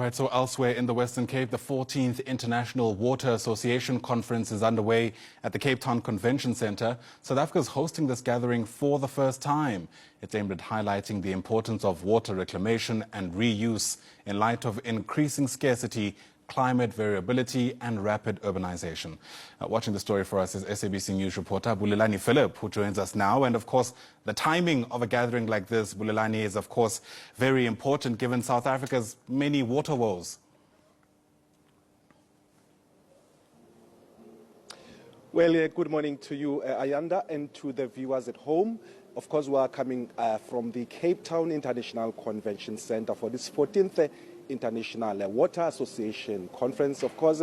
Right, so elsewhere in the Western Cape, the 14th International Water Association Conference is underway at the Cape Town Convention Centre. South Africa is hosting this gathering for the first time. It's aimed at highlighting the importance of water reclamation and reuse in light of increasing scarcity, climate variability and rapid urbanisation. Watching the story for us is SABC News reporter Bulelani Philip, who joins us now. And of course, the timing of a gathering like this, Bulelani, is of course very important given South Africa's many water woes. Well, good morning to you, Ayanda, and to the viewers at home. Of course, we are coming from the Cape Town International Convention Centre for this 14th International Water Association Conference. Of course,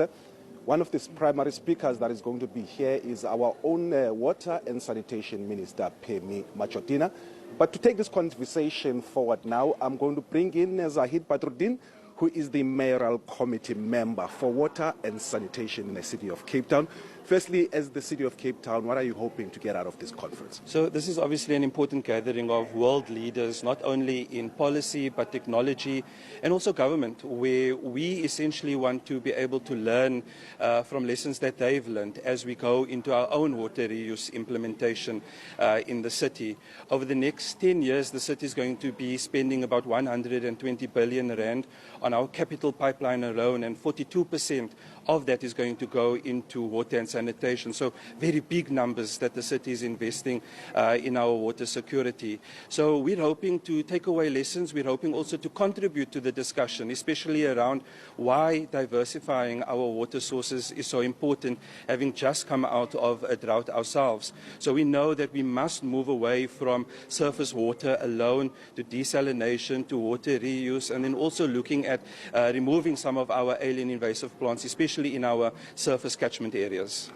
one of the primary speakers that is going to be here is our own Water and Sanitation Minister, Phemi Machotina. But to take this conversation forward now, I'm going to bring in Zahid Badruddin, who is the Mayoral Committee member for Water and Sanitation in the City of Cape Town. Firstly, as the City of Cape Town, what are you hoping to get out of this conference? So this is obviously an important gathering of world leaders, not only in policy, but technology and also government, where we essentially want to be able to learn from lessons that they've learned as we go into our own water reuse implementation in the city. Over the next 10 years, the city is going to be spending about 120 billion rand on our capital pipeline alone, and 42% of that is going to go into water and sanitation. So very big numbers that the city is investing in our water security. So we're hoping to take away lessons. We're hoping also to contribute to the discussion, especially around why diversifying our water sources is so important, having just come out of a drought ourselves. So we know that we must move away from surface water alone to desalination, to water reuse, and then also looking at removing some of our alien invasive plants, especially in our surface catchment areas.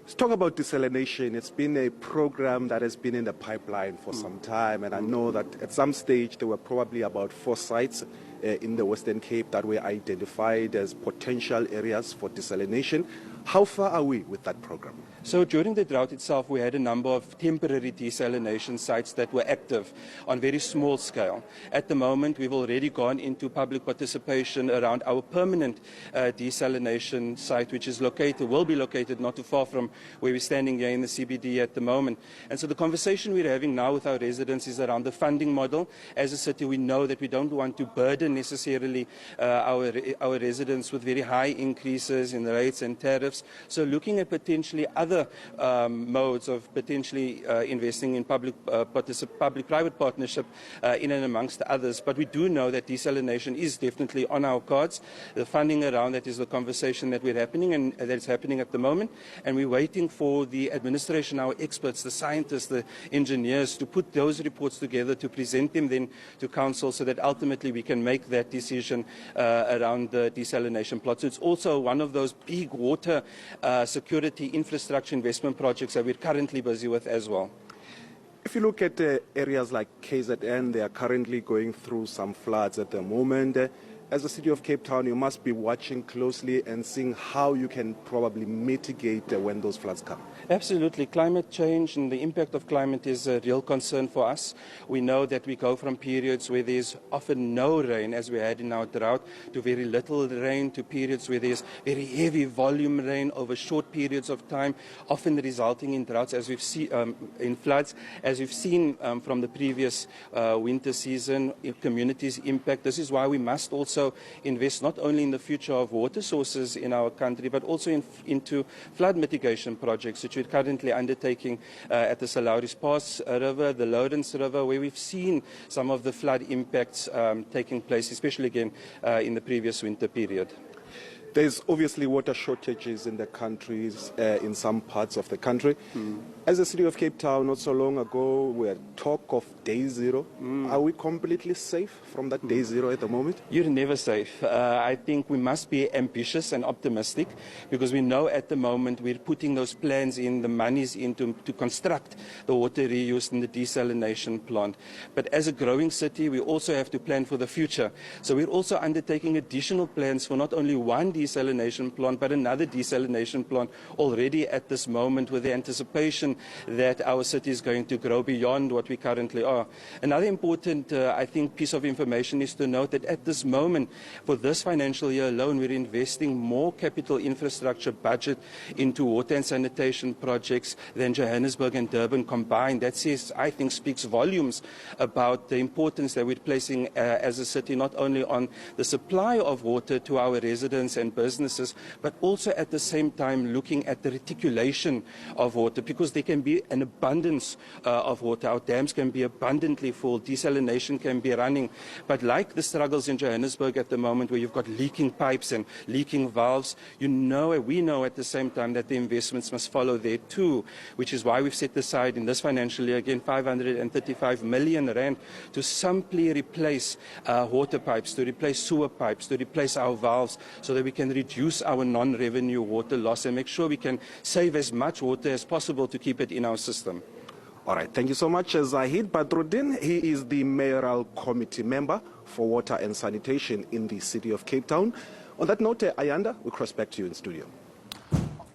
Let's talk about desalination. It's been a program that has been in the pipeline for some time, and I know that at some stage there were probably about 4 sites in the Western Cape that were identified as potential areas for desalination. How far are we with that program? So during the drought itself, we had a number of temporary desalination sites that were active on very small scale. At the moment, we've already gone into public participation around our permanent desalination site, which is will be located not too far from where we're standing here in the CBD at the moment. And so the conversation we're having now with our residents is around the funding model. As a city, we know that we don't want to burden necessarily our residents with very high increases in the rates and tariffs. So looking at potentially other modes of potentially investing in public-private partnership in and amongst others. But we do know that desalination is definitely on our cards. The funding around that is the conversation that we're happening and that's happening at the moment. And we're waiting for the administration, our experts, the scientists, the engineers to put those reports together, to present them then to council so that ultimately we can make that decision around the desalination plot. So it's also one of those big water security infrastructure investment projects that we're currently busy with as well. If you look at areas like KZN, they are currently going through some floods at the moment. As the City of Cape Town, you must be watching closely and seeing how you can probably mitigate when those floods come. Absolutely. Climate change and the impact of climate is a real concern for us. We know that we go from periods where there's often no rain, as we had in our drought, to very little rain, to periods where there's very heavy volume rain over short periods of time, often resulting in droughts, as we've seen in floods, as we've seen from the previous winter season. Communities impact. This is why we must also invest not only in the future of water sources in our country, but also into flood mitigation projects, which we're currently undertaking at the Salauris Pass River, the Lawrence River, where we've seen some of the flood impacts taking place, especially again in the previous winter period. There's obviously water shortages in the countries, in some parts of the country. As a City of Cape Town, not so long ago, we had talk of day zero. Are we completely safe from that day zero at the moment? You're never safe. I think we must be ambitious and optimistic, because we know at the moment we're putting those plans in, the monies in to construct the water reuse and the desalination plant. But as a growing city, we also have to plan for the future. So we're also undertaking additional plans for not only one desalination plant, but another desalination plant already at this moment, with the anticipation that our city is going to grow beyond what we currently are. Another important, I think, piece of information is to note that at this moment, for this financial year alone, we're investing more capital infrastructure budget into water and sanitation projects than Johannesburg and Durban combined. That says, I think, speaks volumes about the importance that we're placing as a city, not only on the supply of water to our residents and businesses, but also at the same time looking at the reticulation of water, because there can be an abundance of water. Our dams can be abundantly full, desalination can be running, but like the struggles in Johannesburg at the moment, where you've got leaking pipes and leaking valves, we know at the same time that the investments must follow there too, which is why we've set aside in this financial year again 535 million rand to simply replace water pipes, to replace sewer pipes, to replace our valves, so that we can reduce our non-revenue water loss and make sure we can save as much water as possible to keep it in our system. All right, thank you so much, Zahid Badruddin. He is the mayoral committee member for water and sanitation in the city of Cape Town. On that note, Ayanda, we cross back to you in studio.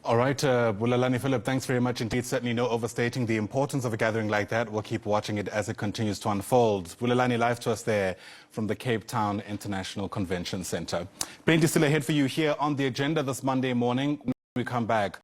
All right, Bulalani Philip, thanks very much indeed. Certainly no overstating the importance of a gathering like that. We'll keep watching it as it continues to unfold. Bulalani, live to us there from the Cape Town International Convention Center. Plenty still ahead for you here on the agenda this Monday morning. When we come back,